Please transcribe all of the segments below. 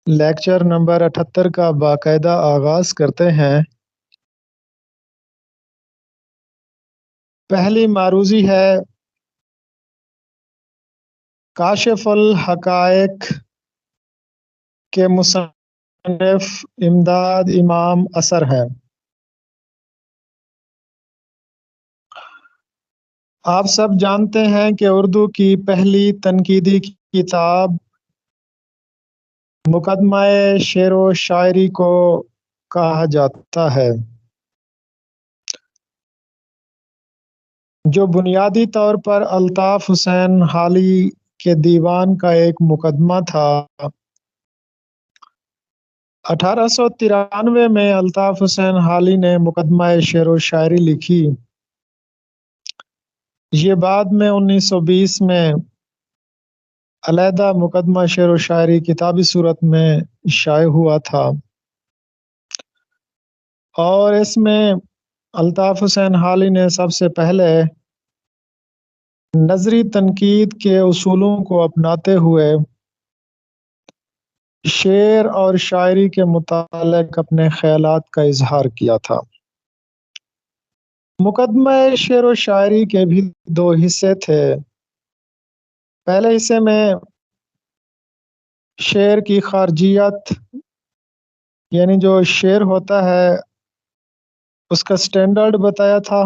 Lecture number 78 کا باقاعدہ آغاز کرتے ہیں۔ پہلی معروضی ہے کاشف الحقائق کے مصنف امداد امام اثر ہے۔ آپ سب جانتے ہیں کہ اردو کی پہلی تنقیدی کتاب مقدمہ شعر و شاعری کو کہا جاتا ہے، جو بنیادی طور پر الطاف حسین حالی کے دیوان کا ایک مقدمہ تھا۔ 1893 میں الطاف حسین حالی نے مقدمہ شعر و شاعری لکھی۔ یہ بعد میں 1920 میں علیحدہ مقدمہ شعر و شاعری کتابی صورت میں شائع ہوا تھا، اور اس میں الطاف حسین حالی نے سب سے پہلے نظری تنقید کے اصولوں کو اپناتے ہوئے شعر اور شاعری کے متعلق اپنے خیالات کا اظہار کیا تھا۔ مقدمہ شعر و شاعری کے بھی دو حصے تھے۔ پہلے حصے میں شعر کی خارجیت، یعنی جو شعر ہوتا ہے اس کا سٹینڈرڈ بتایا تھا۔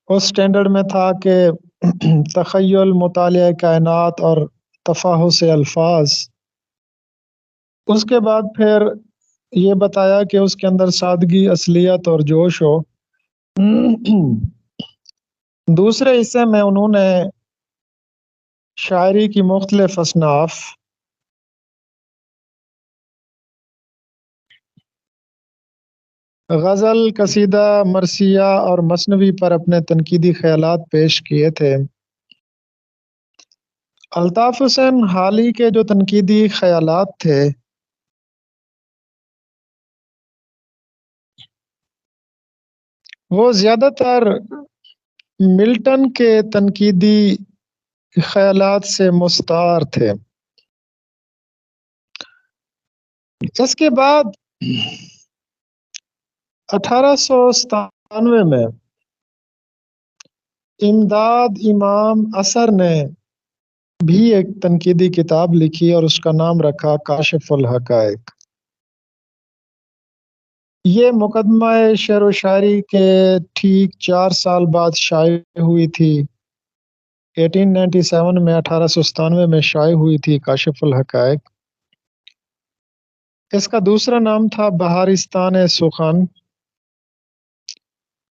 اس سٹینڈرڈ میں تھا کہ تخیل، مطالعہ کائنات اور تفحص الفاظ۔ اس کے بعد پھر یہ بتایا کہ اس کے اندر سادگی، اصلیت اور جوش ہو۔ دوسرے حصے میں انہوں نے شاعری کی مختلف اصناف، غزل، قصیدہ، مرثیہ اور مثنوی پر اپنے تنقیدی خیالات پیش کیے تھے۔ الطاف حسین حالی کے جو تنقیدی خیالات تھے وہ زیادہ تر ملٹن کے تنقیدی خیالات سے مستعار تھے۔ اس کے بعد 1897 میں امداد امام اثر نے بھی ایک تنقیدی کتاب لکھی اور اس کا نام رکھا کاشف الحقائق۔ یہ مقدمہ شعر و شاعری کے ٹھیک 4 سال بعد شائع ہوئی تھی۔ 1897 میں شائع ہوئی تھی کاشف الحقائق۔ اس کا دوسرا نام تھا بہارستان سخن۔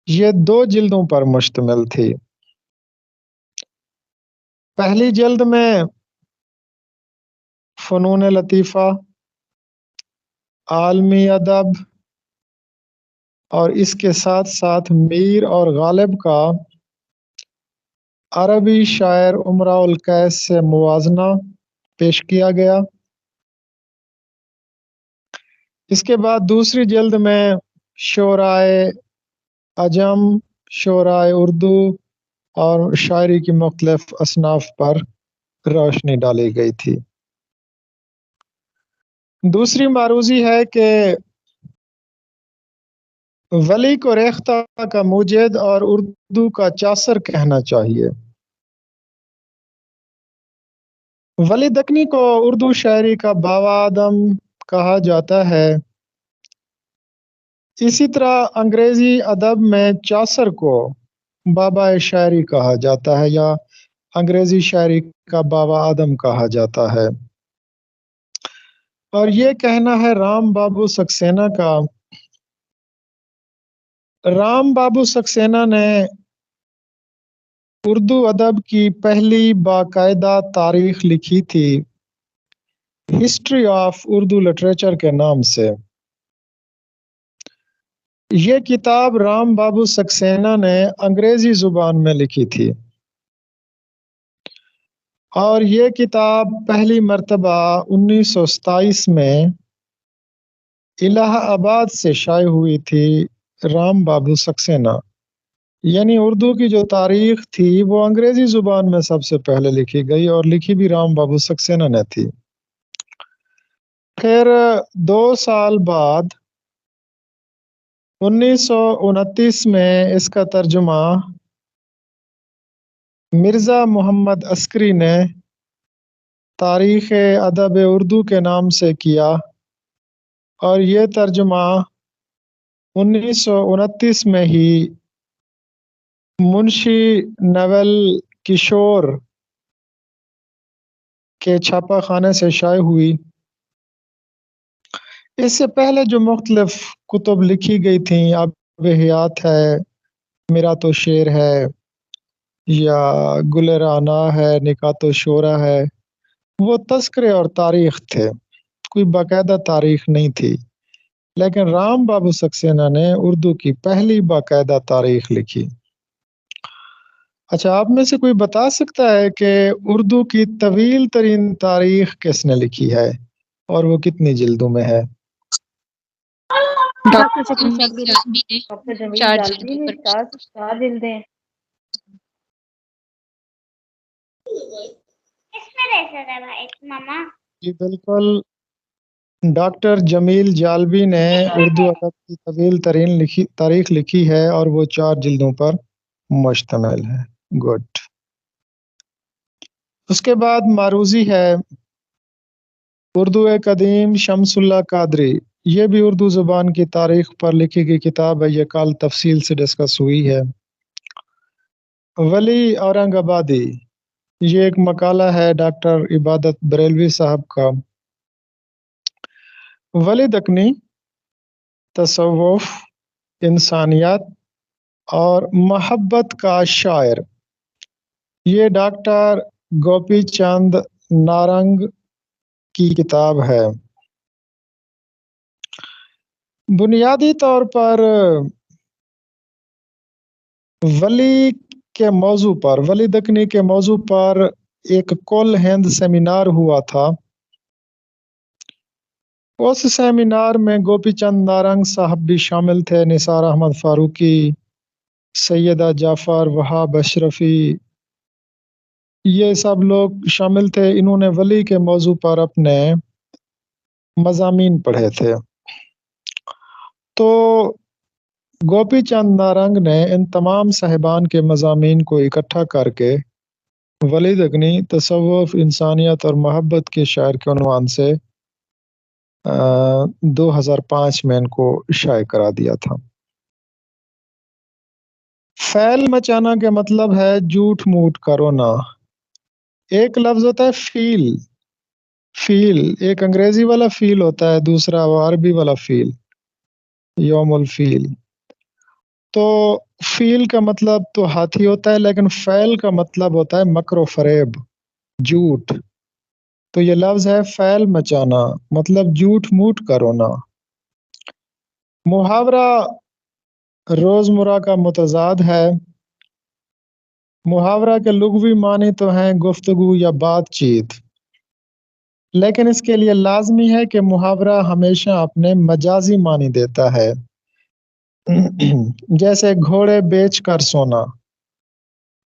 یہ 2 جلدوں پر مشتمل تھی۔ پہلی جلد میں فنون لطیفہ، عالمی ادب اور اس کے ساتھ ساتھ میر اور غالب کا عربی شاعر امراء القیس سے موازنہ پیش کیا گیا۔ اس کے بعد دوسری جلد میں شعرائے عجم، شعرائے اردو اور شاعری کی مختلف اصناف پر روشنی ڈالی گئی تھی۔ دوسری معروضی ہے کہ ولی کو ریختہ کا موجد اور اردو کا چاصر کہنا چاہیے۔ ولی دکنی کو اردو شاعری کا بابا آدم کہا جاتا ہے۔ اسی طرح انگریزی ادب میں چاصر کو بابا شاعری کہا جاتا ہے یا انگریزی شاعری کا بابا آدم کہا جاتا ہے، اور یہ کہنا ہے رام بابو سکسینہ کا۔ رام بابو سکسینہ نے اردو ادب کی پہلی باقاعدہ تاریخ لکھی تھی، ہسٹری آف اردو لٹریچر کے نام سے۔ یہ کتاب رام بابو سکسینہ نے انگریزی زبان میں لکھی تھی، اور یہ کتاب پہلی مرتبہ 1927 میں الہ آباد سے شائع ہوئی تھی۔ رام بابو سکسینہ یعنی اردو کی جو تاریخ تھی وہ انگریزی زبان میں سب سے پہلے لکھی گئی اور لکھی بھی رام بابو سکسینہ نے تھی۔ پھر 2 سال بعد 1929 میں اس کا ترجمہ مرزا محمد عسکری نے تاریخ ادب اردو کے نام سے کیا اور یہ ترجمہ 1929 میں ہی منشی نویل کشور کے چھاپا خانے سے شائع ہوئی۔ اس سے پہلے جو مختلف کتب لکھی گئی تھیں، اب حیات ہے، میرا تو شعر ہے، یا گل رانا ہے، نکات و شورا ہے، وہ تذکرے اور تاریخ تھے، کوئی باقاعدہ تاریخ نہیں تھی۔ لیکن رام بابو سکسینہ نے اردو کی پہلی باقاعدہ تاریخ لکھی۔ اچھا، آپ میں سے کوئی بتا سکتا ہے کہ اردو کی طویل ترین تاریخ کس نے لکھی ہے اور وہ کتنی جلدوں میں ہے؟ ڈاکٹر جمیل جالبی نے 4 جلدیں۔ جی بالکل، ڈاکٹر جمیل جالبی نے اردو ادب کی طویل ترین تاریخ لکھی ہے اور وہ 4 جلدوں پر مشتمل ہے۔ گڈ۔ اس کے بعد معروضی ہے، اردو قدیم شمس اللہ قادری، یہ بھی اردو زبان کی تاریخ پر لکھی گئی کتاب ہے، یہ کل تفصیل سے ڈسکس ہوئی ہے۔ ولی اورنگ آبادی، یہ ایک مقالہ ہے ڈاکٹر عبادت بریلوی صاحب کا۔ ولی دکنی، تصوف، انسانیت اور محبت کا شاعر، یہ ڈاکٹر گوپی چند نارنگ کی کتاب ہے۔ بنیادی طور پر ولی کے موضوع پر، ولی دکنی کے موضوع پر ایک کل ہند سیمینار ہوا تھا۔ اس سیمینار میں گوپی چند نارنگ صاحب بھی شامل تھے، نثار احمد فاروقی، سیدہ جعفر وہاب اشرفی، یہ سب لوگ شامل تھے۔ انہوں نے ولی کے موضوع پر اپنے مضامین پڑھے تھے۔ تو گوپی چند نارنگ نے ان تمام صاحبان کے مضامین کو اکٹھا کر کے ولی دکنی، تصوف، انسانیت اور محبت کے شاعر کے عنوان سے 2005 میں ان کو شائع کرا دیا تھا۔ فعل مچانا کے مطلب ہے جھوٹ موٹ کا رونا۔ ایک لفظ ہوتا ہے فیل، فیل ایک انگریزی والا فیل ہوتا ہے، دوسرا وہ عربی والا فیل، یوم الفیل۔ تو فیل کا مطلب تو ہاتھی ہوتا ہے، لیکن فعل کا مطلب ہوتا ہے مکر و فریب، جھوٹ۔ تو یہ لفظ ہے فعل مچانا، مطلب جھوٹ موٹ کا رونا۔ محاورہ روزمرہ کا متضاد ہے۔ محاورہ کے لغوی معنی تو ہیں گفتگو یا بات چیت، لیکن اس کے لیے لازمی ہے کہ محاورہ ہمیشہ اپنے مجازی معنی دیتا ہے۔ جیسے گھوڑے بیچ کر سونا،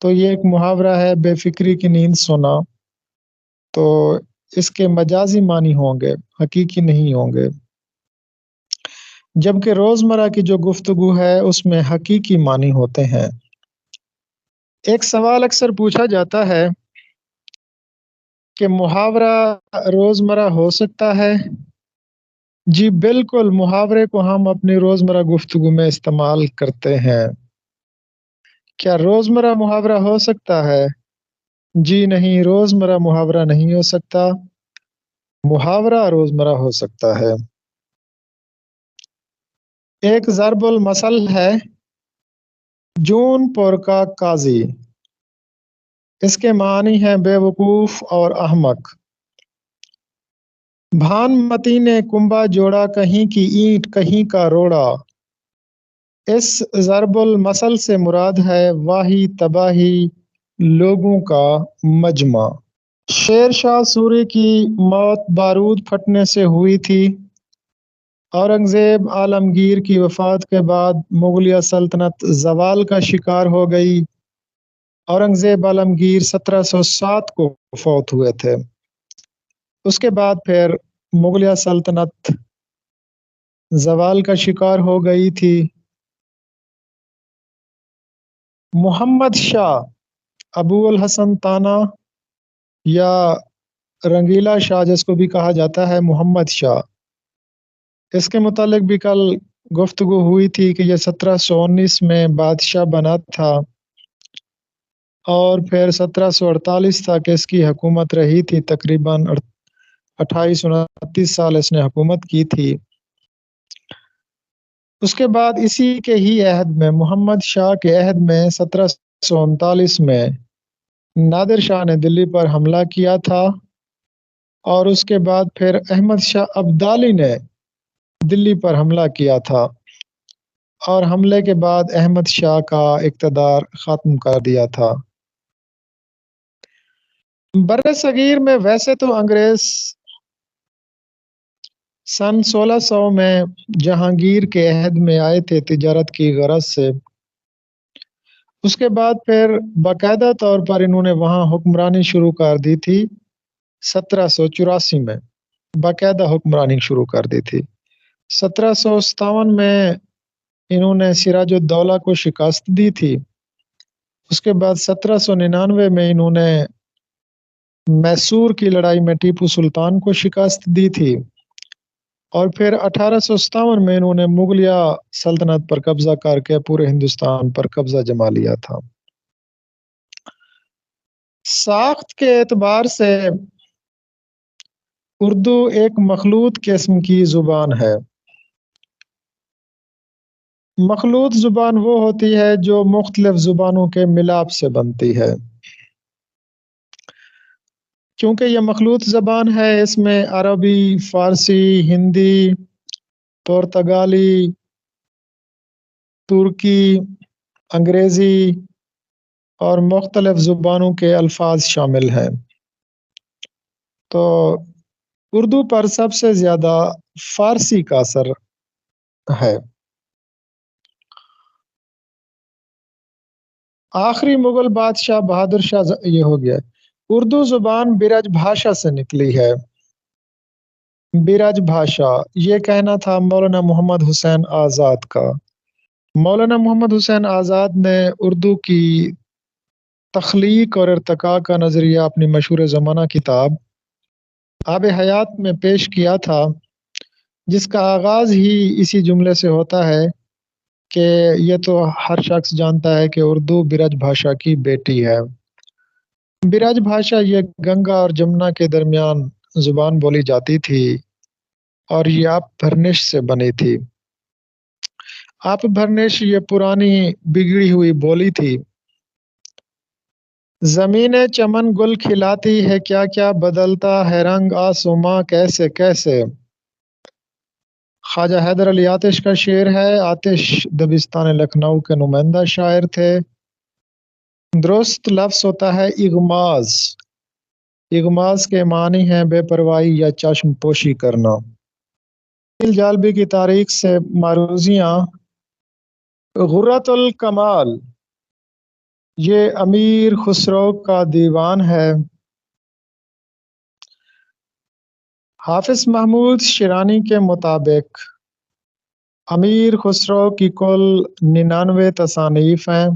تو یہ ایک محاورہ ہے، بے فکری کی نیند سونا، تو اس کے مجازی معنی ہوں گے، حقیقی نہیں ہوں گے۔ جبکہ روزمرہ کی جو گفتگو ہے اس میں حقیقی معنی ہوتے ہیں۔ ایک سوال اکثر پوچھا جاتا ہے کہ محاورہ روزمرہ ہو سکتا ہے؟ جی بالکل، محاورے کو ہم اپنی روزمرہ گفتگو میں استعمال کرتے ہیں۔ کیا روزمرہ محاورہ ہو سکتا ہے؟ جی نہیں، روزمرہ محاورہ نہیں ہو سکتا، محاورہ روزمرہ ہو سکتا ہے۔ ایک ضرب المثل ہے، جون پور کا قاضی، اس کے معنی ہیں بے وقوف اور احمق۔ بھانمتی نے کنبا جوڑا، کہیں کی اینٹ کہیں کا روڑا۔ اس ضرب المثل سے مراد ہے واہی تباہی لوگوں کا مجمع۔ شیر شاہ سوری کی موت بارود پھٹنے سے ہوئی تھی۔ اورنگزیب عالمگیر کی وفات کے بعد مغلیہ سلطنت زوال کا شکار ہو گئی۔ اورنگزیب عالمگیر 1707 کو فوت ہوئے تھے۔ اس کے بعد پھر مغلیہ سلطنت زوال کا شکار ہو گئی تھی۔ محمد شاہ ابو الحسن تانا یا رنگیلا شاہ جس کو بھی کہا جاتا ہے، محمد شاہ، اس کے متعلق بھی کل گفتگو ہوئی تھی کہ یہ 1719 میں بادشاہ بنا تھا اور پھر 1748 تک اس کی حکومت رہی تھی، تقریباً 28-29 سال اس نے حکومت کی تھی۔ اس کے بعد اسی کے ہی عہد میں، محمد شاہ کے عہد میں 1739 میں نادر شاہ نے دلی پر حملہ کیا تھا اور اس کے بعد پھر احمد شاہ ابدالی نے دلی پر حملہ کیا تھا اور حملے کے بعد احمد شاہ کا اقتدار ختم کر دیا تھا۔ بر صغیر میں ویسے تو انگریز سن 1600 میں جہانگیر کے عہد میں آئے تھے تجارت کی غرض سے۔ اس کے بعد پھر باقاعدہ طور پر انہوں نے وہاں حکمرانی شروع کر دی تھی۔ 1784 میں باقاعدہ حکمرانی شروع کر دی تھی۔ 1757 میں انہوں نے سراج الدولہ کو شکست دی تھی۔ اس کے بعد 1799 میں انہوں نے میسور کی لڑائی میں ٹیپو سلطان کو شکست دی تھی اور پھر 1857 میں انہوں نے مغلیہ سلطنت پر قبضہ کر کے پورے ہندوستان پر قبضہ جما لیا تھا۔ ساخت کے اعتبار سے اردو ایک مخلوط قسم کی زبان ہے۔ مخلوط زبان وہ ہوتی ہے جو مختلف زبانوں کے ملاپ سے بنتی ہے۔ کیونکہ یہ مخلوط زبان ہے، اس میں عربی، فارسی، ہندی، پرتگالی، ترکی، انگریزی اور مختلف زبانوں کے الفاظ شامل ہیں۔ تو اردو پر سب سے زیادہ فارسی کا اثر ہے۔ آخری مغل بادشاہ بہادر شاہ، یہ ہو گیا۔ اردو زبان برج بھاشا سے نکلی ہے۔ برج بھاشا یہ کہنا تھا مولانا محمد حسین آزاد کا۔ مولانا محمد حسین آزاد نے اردو کی تخلیق اور ارتقاء کا نظریہ اپنی مشہور زمانہ کتاب آب حیات میں پیش کیا تھا، جس کا آغاز ہی اسی جملے سے ہوتا ہے کہ یہ تو ہر شخص جانتا ہے کہ اردو برج بھاشا کی بیٹی ہے۔ برج بھاشا یہ گنگا اور جمنا کے درمیان زبان بولی جاتی تھی اور یہ آپ بھرنش سے بنی تھی۔ آپ بھرنش یہ پرانی بگڑی ہوئی بولی تھی۔ زمین چمن گل کھلاتی ہے کیا کیا بدلتا ہے رنگ آسماں کیسے کیسے۔ خواجہ حیدر علی آتش کا شعر ہے۔ آتش دبستان لکھنؤ کے نمائندہ شاعر تھے۔ درست لفظ ہوتا ہے اغماز۔ اغماز کے معنی ہیں بے پرواہی یا چشم پوشی کرنا۔ جالبی کی تاریخ سے معروضیاں، غرۃ الکمال یہ امیر خسرو کا دیوان ہے۔ حافظ محمود شیرانی کے مطابق امیر خسرو کی کل 99 تصانیف ہیں،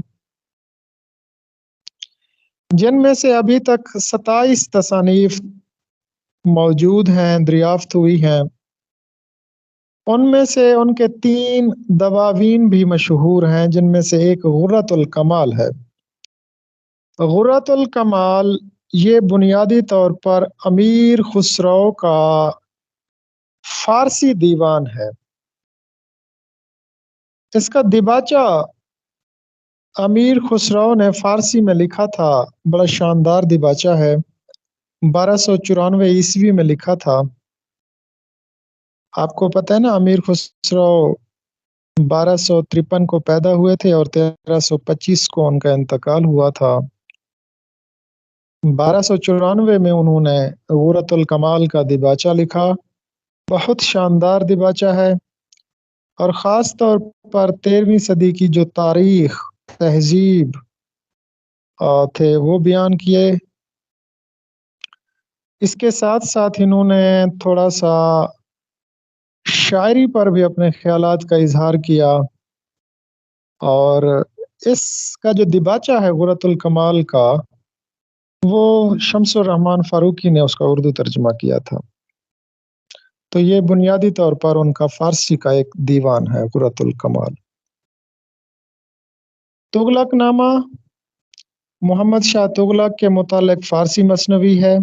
جن میں سے ابھی تک 27 تصانیف موجود ہیں، دریافت ہوئی ہیں۔ ان میں سے ان کے 3 دواوین بھی مشہور ہیں، جن میں سے ایک غرۃ الکمال ہے۔ غرۃ الکمال یہ بنیادی طور پر امیر خسرو کا فارسی دیوان ہے۔ اس کا دیباچہ امیر خسرو نے فارسی میں لکھا تھا، بڑا شاندار دیباچہ ہے، 1294 عیسوی میں لکھا تھا۔ آپ کو پتہ ہے نا، امیر خسرو 1253 کو پیدا ہوئے تھے اور 1325 کو ان کا انتقال ہوا تھا۔ 1294 میں انہوں نے غرۃ الکمال کا دیباچہ لکھا، بہت شاندار دیباچہ ہے، اور خاص طور پر 13ویں صدی کی جو تاریخ، تہذیب تھے وہ بیان کیے۔ اس کے ساتھ ساتھ انہوں نے تھوڑا سا شاعری پر بھی اپنے خیالات کا اظہار کیا، اور اس کا جو دیباچہ ہے غرۃ الکمال کا، وہ شمس الرحمن فاروقی نے اس کا اردو ترجمہ کیا تھا۔ تو یہ بنیادی طور پر ان کا فارسی کا ایک دیوان ہے، غرۃ الکمال۔ تغلق نامہ محمد شاہ تغلق کے متعلق فارسی مثنوی ہے۔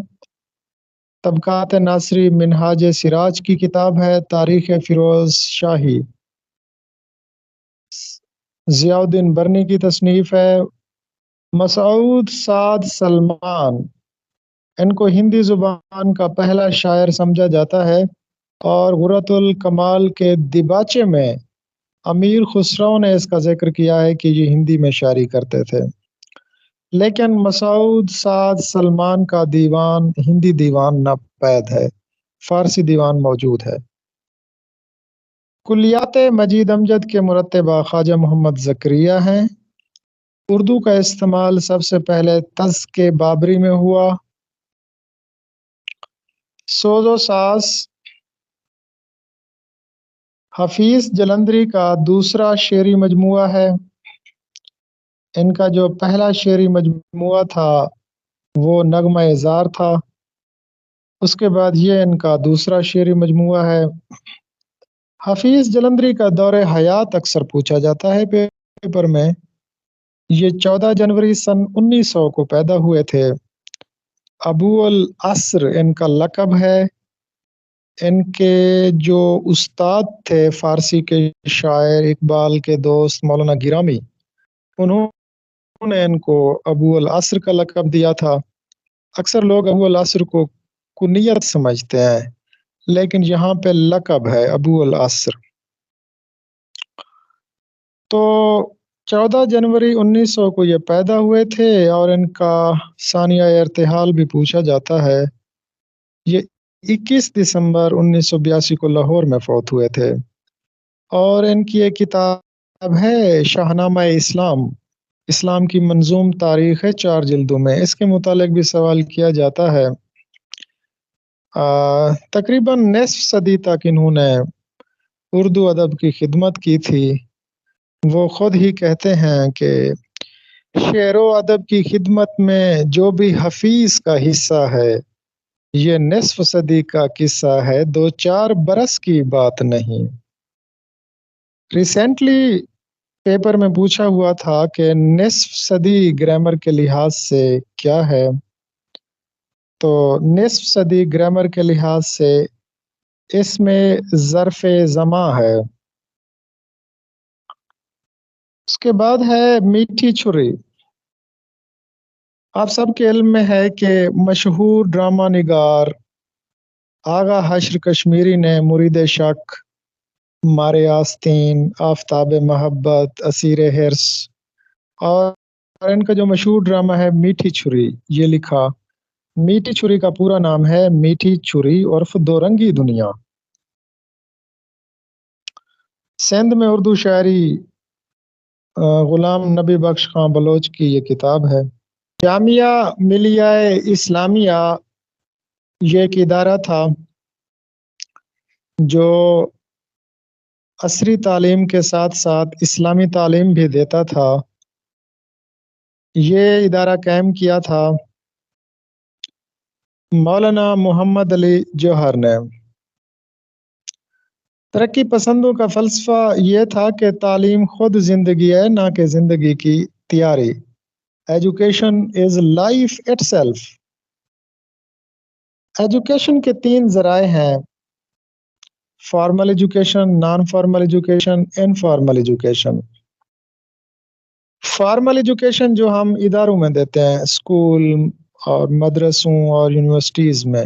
طبقات ناصری منہاج سراج کی کتاب ہے۔ تاریخ فیروز شاہی ضیاء الدین برنی کی تصنیف ہے۔ مسعود سعد سلمان، ان کو ہندی زبان کا پہلا شاعر سمجھا جاتا ہے، اور غرۃ الکمال کے دیباچے میں امیر خسرو نے اس کا ذکر کیا ہے کہ یہ ہندی میں شاعری کرتے تھے، لیکن مسعود سعد سلمان کا دیوان ہندی دیوان ناپید ہے، فارسی دیوان موجود ہے۔ کلیات مجید امجد کے مرتبہ خواجہ محمد زکریا ہیں۔ اردو کا استعمال سب سے پہلے تزک بابری میں ہوا۔ سوز و ساز حفیظ جلندری کا دوسرا شعری مجموعہ ہے۔ ان کا جو پہلا شعری مجموعہ تھا وہ نغمہ زار تھا، اس کے بعد یہ ان کا دوسرا شعری مجموعہ ہے۔ حفیظ جلندری کا دور حیات اکثر پوچھا جاتا ہے پیپر میں۔ یہ 14 جنوری سن 1900 کو پیدا ہوئے تھے۔ ابو العصر ان کا لقب ہے۔ ان کے جو استاد تھے فارسی کے شاعر اقبال کے دوست مولانا گرامی، انہوں نے ان کو ابو العصر کا لقب دیا تھا۔ اکثر لوگ ابو العصر کو کنیت سمجھتے ہیں، لیکن یہاں پہ لقب ہے ابو العصر۔ تو 14 جنوری 1900 کو یہ پیدا ہوئے تھے، اور ان کا ثانیہ ارتحال بھی پوچھا جاتا ہے۔ یہ 21 دسمبر 1982 کو لاہور میں فوت ہوئے تھے، اور ان کی ایک کتاب ہے شاہنامہ اسلام، اسلام کی منظوم تاریخ ہے، 4 جلدوں میں۔ اس کے متعلق بھی سوال کیا جاتا ہے۔ تقریباً نصف صدی تک انہوں نے اردو ادب کی خدمت کی تھی۔ وہ خود ہی کہتے ہیں کہ شعر و ادب کی خدمت میں جو بھی حفیظ کا حصہ ہے، یہ نصف صدی کا قصہ ہے، 2-4 برس کی بات نہیں۔ ریسنٹلی پیپر میں پوچھا ہوا تھا کہ نصف صدی گرامر کے لحاظ سے کیا ہے، تو نصف صدی گرامر کے لحاظ سے اس میں ظرف زماں ہے۔ اس کے بعد ہے میٹھی چھری۔ آپ سب کے علم میں ہے کہ مشہور ڈرامہ نگار آغا حشر کشمیری نے مرید شک، مارے آستین، آفتاب محبت، اسیر حرص، اور ان کا جو مشہور ڈرامہ ہے میٹھی چھری، یہ لکھا۔ میٹھی چھری کا پورا نام ہے میٹھی چھری عرف دو رنگی دنیا۔ سندھ میں اردو شاعری غلام نبی بخش خان بلوچ کی یہ کتاب ہے۔ جامعہ ملیہ اسلامیہ یہ ایک ادارہ تھا جو عصری تعلیم کے ساتھ ساتھ اسلامی تعلیم بھی دیتا تھا۔ یہ ادارہ قائم کیا تھا مولانا محمد علی جوہر نے۔ ترقی پسندوں کا فلسفہ یہ تھا کہ تعلیم خود زندگی ہے، نہ کہ زندگی کی تیاری۔ Education is life it self. Education کے 3 ذرائع ہیں: formal education, non formal education, informal education. Formal education جو ہم اداروں میں دیتے ہیں، اسکول اور مدرسوں اور یونیورسٹیز میں،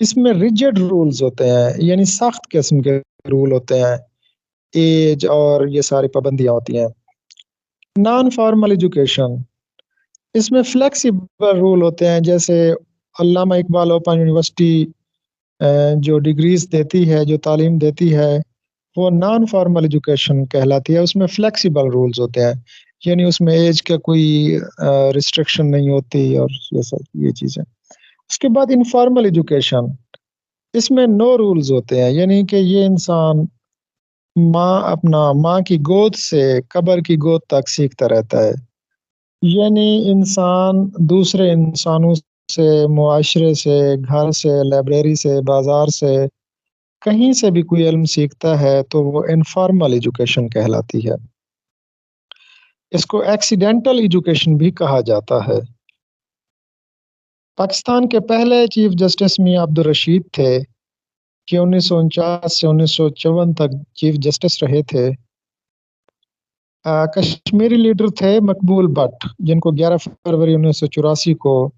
اس میں ریجڈ رولز ہوتے ہیں، یعنی سخت قسم کے رول ہوتے ہیں، ایج اور یہ ساری پابندیاں ہوتی ہیں۔ نان فارمل ایجوکیشن، اس میں فلیکسیبل رول ہوتے ہیں، جیسے علامہ اقبال اوپن یونیورسٹی جو ڈگریز دیتی ہے، جو تعلیم دیتی ہے، وہ نان فارمل ایجوکیشن کہلاتی ہے. اس میں فلیکسیبل رولز ہوتے ہیں، یعنی اس میں ایج کا کوئی ریسٹرکشن نہیں ہوتی اور یہ چیزیں. اس کے بعد انفارمل ایجوکیشن، اس میں نو رولز ہوتے ہیں، یعنی کہ یہ انسان ماں کی گود سے قبر کی گود تک سیکھتا رہتا ہے. یعنی انسان دوسرے انسانوں سے، معاشرے سے، گھر سے، لائبریری سے، بازار سے، کہیں سے بھی کوئی علم سیکھتا ہے تو وہ انفارمل ایجوکیشن کہلاتی ہے. اس کو ایکسیڈنٹل ایجوکیشن بھی کہا جاتا ہے. پاکستان کے پہلے چیف جسٹس میاں عبدالرشید تھے، کہ 1949 سے 1954 تک چیف جسٹس رہے تھے. کشمیری لیڈر تھے مقبول بٹ، جن کو 11 فروری 1984 کو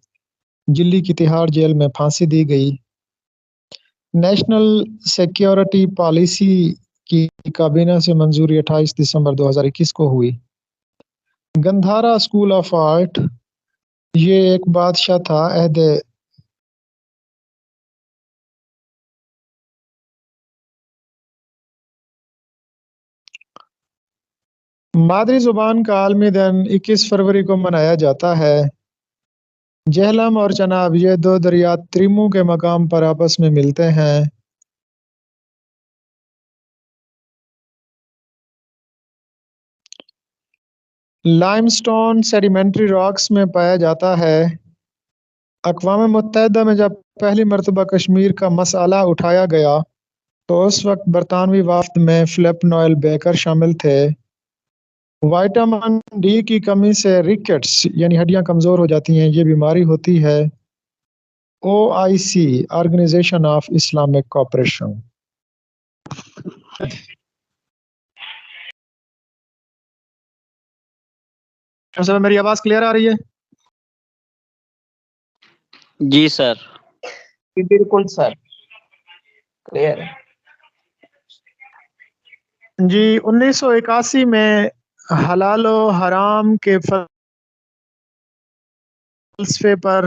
دلی کی تہاڑ جیل میں پھانسی دی گئی. نیشنل سیکیورٹی پالیسی کی کابینہ سے منظوری 28 دسمبر 2021 کو ہوئی. گندھارا اسکول آف آرٹ، یہ ایک بادشاہ تھا عہد مادری زبان کا عالمی دن 21 فروری کو منایا جاتا ہے. جہلم اور چناب، یہ دو دریا تریمو کے مقام پر آپس میں ملتے ہیں. لائم سٹون سیڈیمنٹری راکس میں پایا جاتا ہے. اقوام متحدہ میں جب پہلی مرتبہ کشمیر کا مسئلہ اٹھایا گیا تو اس وقت برطانوی وفد میں فلپ نوئل بیکر شامل تھے. وائٹامن ڈی کی کمی سے ریکٹس یعنی ہڈیاں کمزور ہو جاتی ہیں، یہ بیماری ہوتی ہے. OIC، organization of Islamic cooperation. میری آواز کلیئر آ رہی ہے؟ جی سر. بالکل سر، کلیئر ہے. جی، 1981 میں حلال و حرام کے فلسفے پر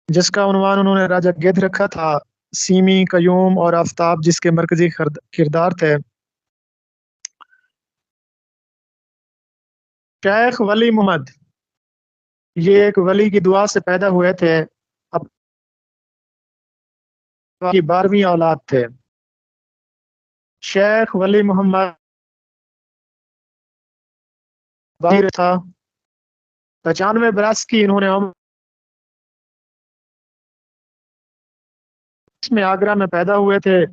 جس کا عنوان انہوں نے راجہ گدھ رکھا تھا، سیمی، قیوم اور آفتاب جس کے مرکزی کردار تھے. شیخ ولی محمد، یہ ایک ولی کی دعا سے پیدا ہوئے تھے، کی 12ویں اولاد تھے. شیخ ولی محمد تھا 95 برس کی انہوں نے میں آگرہ میں پیدا ہوئے تھے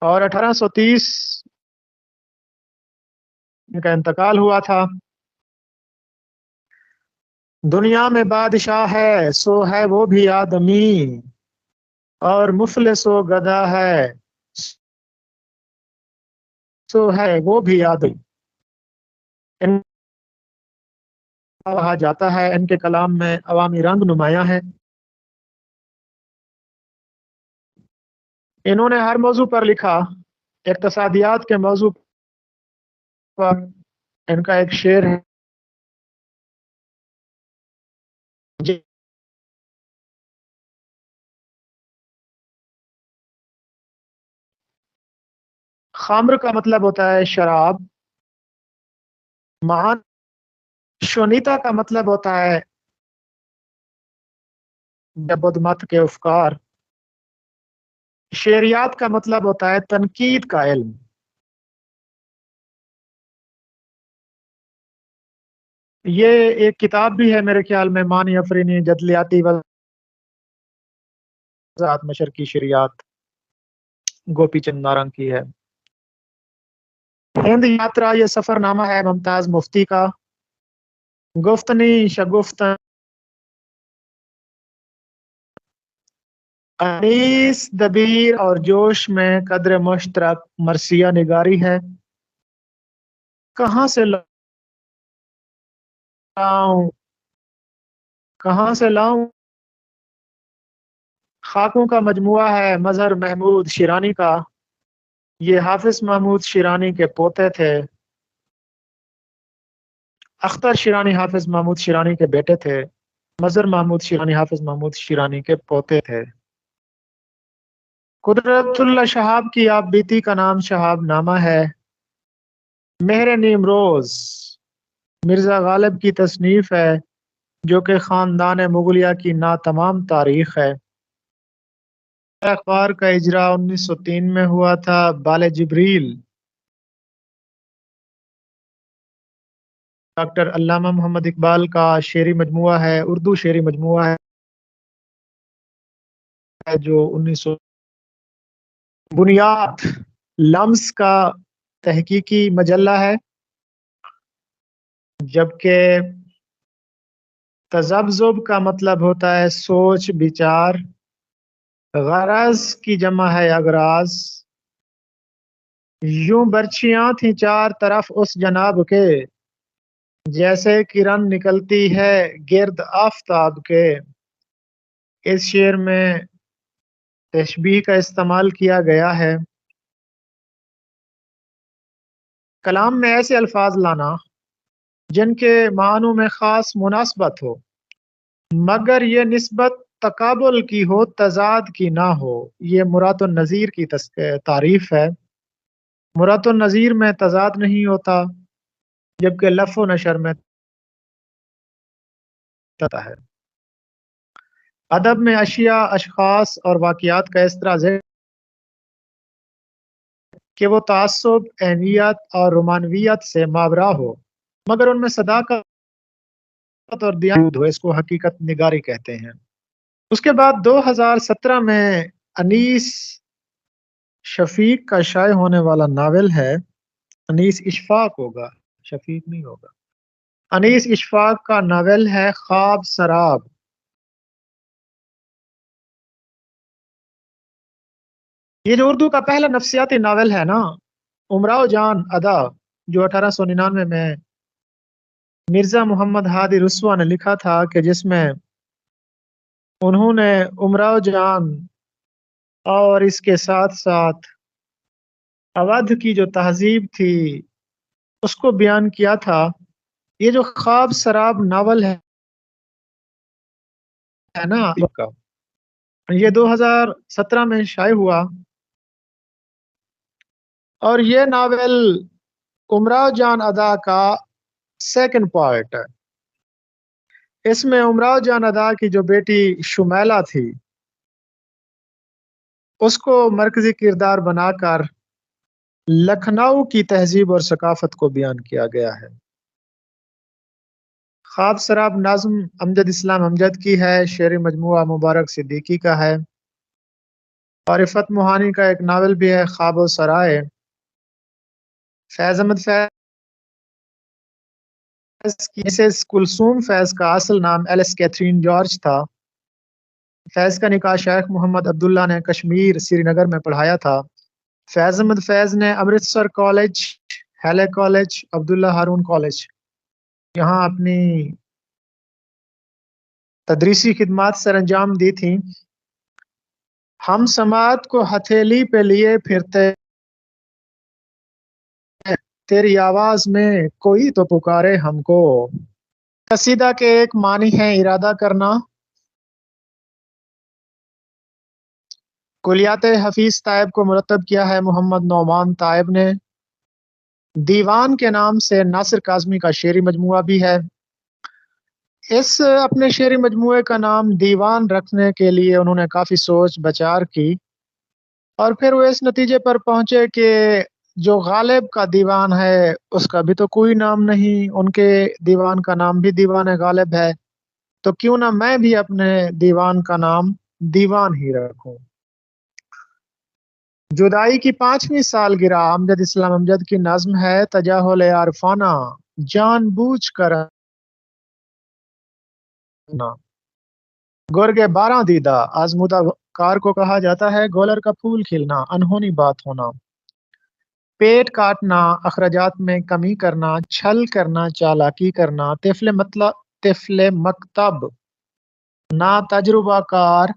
اور 1830 ان کا انتقال ہوا تھا. دنیا میں بادشاہ ہے سو ہے وہ بھی آدمی، اور مفلس و گدھا ہے سو ہے وہ بھی آدمی. ان کہا جاتا ہے ان کے کلام میں عوامی رنگ نمایاں ہے. انہوں نے ہر موضوع پر لکھا. اقتصادیات کے موضوع پر ان کا ایک شعر ہے، خمر کا مطلب ہوتا ہے شراب، مہان شونیتا کا مطلب ہوتا ہے بدھ مت کے افکار، شعریات کا مطلب ہوتا ہے تنقید کا علم. یہ ایک کتاب بھی ہے میرے خیال میں، مانی افرینی جدلیاتی وضاحت مشرقی شریعت، گوپی چند نارنگ کی ہے. ہند یاترا، یہ سفر نامہ ہے ممتاز مفتی کا. گفتنی شگفتن انیس دبیر اور جوش میں قدر مشترک مرثیہ نگاری ہے. کہاں سے لاؤں خاکوں کا مجموعہ ہے مظہر محمود شیرانی کا. یہ حافظ محمود شیرانی کے پوتے تھے. اختر شیرانی حافظ محمود شیرانی کے بیٹے تھے. مظہر محمود شیرانی حافظ محمود شیرانی کے پوتے تھے. قدرت اللہ شہاب کی آپ بیتی کا نام شہاب نامہ ہے. مہر نیمروز مرزا غالب کی تصنیف ہے جو کہ خاندان مغلیہ کی ناتمام تاریخ ہے. اخبار کا اجرا 1903 میں ہوا تھا. بال جبریل ڈاکٹر علامہ محمد اقبال کا شعری مجموعہ ہے، اردو شعری مجموعہ ہے جو 1900 بنیاد لمس کا تحقیقی مجلہ ہے، جبکہ تذبذب کا مطلب ہوتا ہے سوچ بچار. غرض کی جمع ہے اغراض. یوں برچیاں تھیں چار طرف اس جناب کے، جیسے کرن نکلتی ہے گرد آفتاب کے. اس شعر میں تشبیہ کا استعمال کیا گیا ہے. کلام میں ایسے الفاظ لانا جن کے معنوں میں خاص مناسبت ہو مگر یہ نسبت تقابل کی ہو، تضاد کی نہ ہو. یہ مراد النظیر کی تعریف ہے. مراد النظیر میں تضاد نہیں ہوتا جبکہ لف و نشر میں ہوتا ہے. ادب میں اشیاء، اشخاص اور واقعات کا اس طرح ذکر کہ وہ تعصب، عینیت اور رومانویت سے ماورا ہو مگر ان میں صداقت اور دیانت ہو، اس کو حقیقت نگاری کہتے ہیں. اس کے بعد 2017 میں انیس شفیق کا شائع ہونے والا ناول ہے. انیس اشفاق ہوگا، شفیق نہیں ہوگا. انیس اشفاق کا ناول ہے خواب سراب. یہ جو اردو کا پہلا نفسیاتی ناول ہے نا، امراؤ جان ادا، جو 1899 میں مرزا محمد ہادی رسوا نے لکھا تھا، کہ جس میں انہوں نے امراؤ جان اور اس کے ساتھ ساتھ اودھ کی جو تہذیب تھی اس کو بیان کیا تھا. یہ جو خواب سراب ناول ہے نا، یہ 2017 میں شائع ہوا اور یہ ناول امراؤ جان ادا کا سیکنڈ پارٹ ہے. اس میں امراؤ جان ادا کی جو بیٹی شمیلہ تھی اس کو مرکزی کردار بنا کر لکھنؤ کی تہذیب اور ثقافت کو بیان کیا گیا ہے. خواب سراب نظم امجد اسلام امجد کی ہے، شعری مجموعہ مبارک صدیقی کا ہے، اور عفت موہانی کا ایک ناول بھی ہے خواب و سرائے. فیض احمد فیض کی مسز کلثوم فیض کا اصل نام ایلس کیتھرین جارج تھا. فیض کا نکاح شیخ محمد عبداللہ نے کشمیر سری نگر میں پڑھایا تھا. فیض احمد فیض نے امرتسر کالج، ہیلے کالج، عبداللہ ہارون کالج یہاں اپنی تدریسی خدمات سر انجام دی تھیں. ہم سماعت کو ہتھیلی پہ لیے پھرتے، تیری آواز میں کوئی تو پکارے ہم کو. قصیدہ کے ایک معنی ہے ارادہ کرنا. کلیات حفیظ طائب کو مرتب کیا ہے محمد نعمان طائب نے. دیوان کے نام سے ناصر کاظمی کا شعری مجموعہ بھی ہے. اس اپنے شعری مجموعے کا نام دیوان رکھنے کے لیے انہوں نے کافی سوچ بچار کی اور پھر وہ اس نتیجے پر پہنچے کہ جو غالب کا دیوان ہے اس کا بھی تو کوئی نام نہیں، ان کے دیوان کا نام بھی دیوان غالب ہے، تو کیوں نہ میں بھی اپنے دیوان کا نام دیوان ہی رکھوں. جدائی کی 5ویں سالگرہ امجد اسلام امجد کی نظم ہے تجاہل عارفانہ جان بوجھ کر گرگ 12 دیدہ آزمودہ کار کو کہا جاتا ہے. گولر کا پھول کھلنا، انہونی بات ہونا، پیٹ کاٹنا، اخراجات میں کمی کرنا، چھل کرنا، چالاکی کرنا، طفل مکتب، نا تجربہ کار،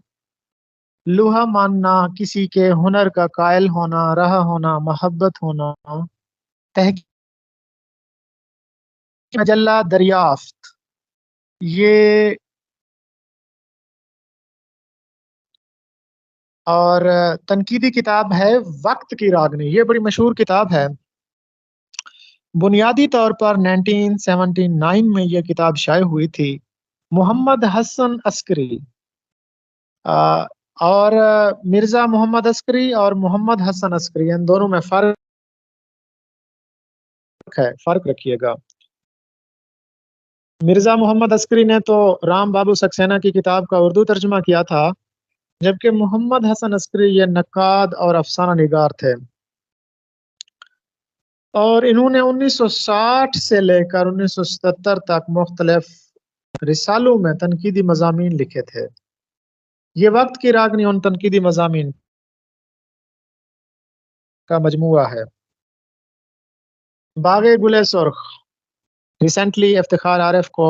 لوہا ماننا، کسی کے ہنر کا قائل ہونا، رہا ہونا، محبت ہونا، تحقیق مجلہ دریافت یہ اور تنقیدی کتاب ہے وقت کی راگنی، یہ بڑی مشہور کتاب ہے. بنیادی طور پر 1979 میں یہ کتاب شائع ہوئی تھی. محمد حسن عسکری اور مرزا محمد عسکری اور محمد حسن عسکری، ان دونوں میں فرق ہے، فرق رکھیے گا. مرزا محمد عسکری نے تو رام بابو سکسینہ کی کتاب کا اردو ترجمہ کیا تھا، جبکہ محمد حسن عسکری یہ نقاد اور افسانہ نگار تھے، اور انہوں نے 1960 سے لے کر 1977 تک مختلف رسالوں میں تنقیدی مضامین لکھے تھے. یہ وقت کی راگنی ان تنقیدی مضامین کا مجموعہ ہے. باغ گل سرخ، ریسنٹلی افتخار عارف کو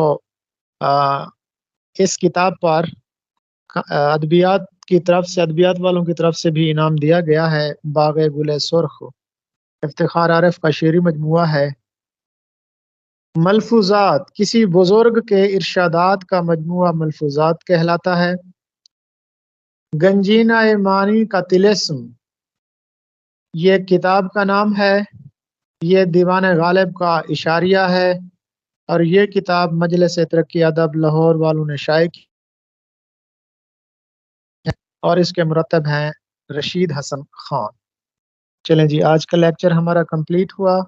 اس کتاب پر ادبیات کی طرف سے، ادبیات والوں کی طرف سے بھی انعام دیا گیا ہے. باغ گل سرخ افتخار عارف کا شعری مجموعہ ہے. ملفوظات، کسی بزرگ کے ارشادات کا مجموعہ ملفوظات کہلاتا ہے. گنجینہ معنی کا طلسم یہ کتاب کا نام ہے، یہ دیوان غالب کا اشاریہ ہے، اور یہ کتاب مجلس ترقی ادب لاہور والوں نے شائع کی اور اس کے مرتب ہیں رشید حسن خان. چلیں جی، آج کا لیکچر ہمارا کمپلیٹ ہوا.